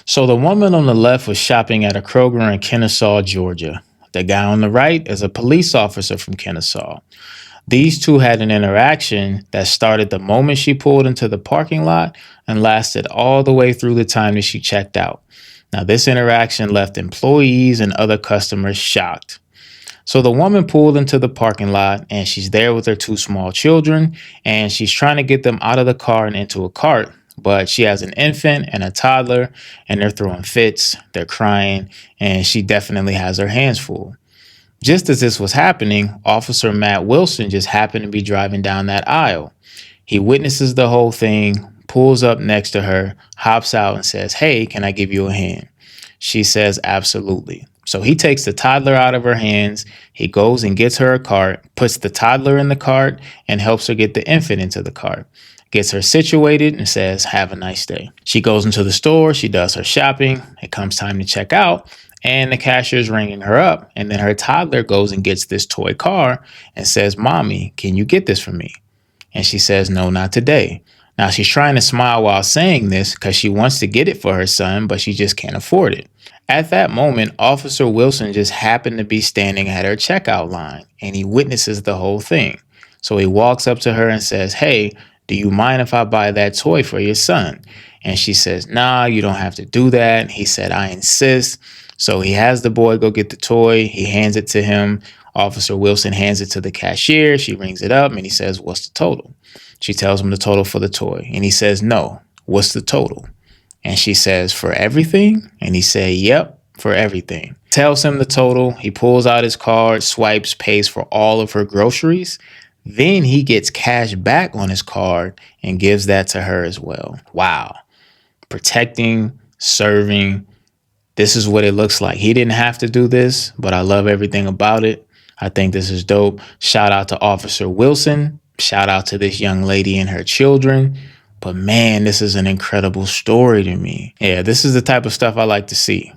So the woman on the left was shopping at a Kroger in Kennesaw, Georgia. The guy on the right is a police officer from Kennesaw. These two had an interaction that started the moment she pulled into the parking lot and lasted all the way through the time that she checked out. Now, this interaction left employees and other customers shocked. So the woman pulled into the parking lot and she's there with her two small children and she's trying to get them out of the car and into a cart. But she has an infant and a toddler and they're throwing fits, they're crying, and she definitely has her hands full. Just as this was happening, Officer Matt Wilson just happened to be driving down that aisle. He witnesses the whole thing, pulls up next to her, hops out and says, "Hey, can I give you a hand?" She says, "Absolutely." So he takes the toddler out of her hands. He goes and gets her a cart, puts the toddler in the cart, and helps her get the infant into the cart. Gets her situated and says, "Have a nice day." She goes into the store. She does her shopping. It comes time to check out. And the cashier's ringing her up. And then her toddler goes and gets this toy car and says, "Mommy, can you get this for me?" And she says, "No, not today." Now she's trying to smile while saying this because she wants to get it for her son, but she just can't afford it. At that moment, Officer Wilson just happened to be standing at her checkout line and he witnesses the whole thing. So he walks up to her and says, "Hey, do you mind if I buy that toy for your son?" And she says, "Nah, you don't have to do that." He said, "I insist." So he has the boy go get the toy. He hands it to him. Officer Wilson hands it to the cashier. She rings it up and he says, "What's the total?" She tells him the total for the toy. And he says, "No, what's the total?" And she says, "For everything?" And he said, "Yep, for everything." Tells him the total. He pulls out his card, swipes, pays for all of her groceries. Then he gets cash back on his card and gives that to her as well. Wow. Protecting, serving. This is what it looks like. He didn't have to do this, but I love everything about it. I think this is dope. Shout out to Officer Wilson. Shout out to this young lady and her children. But man, this is an incredible story to me. Yeah, this is the type of stuff I like to see.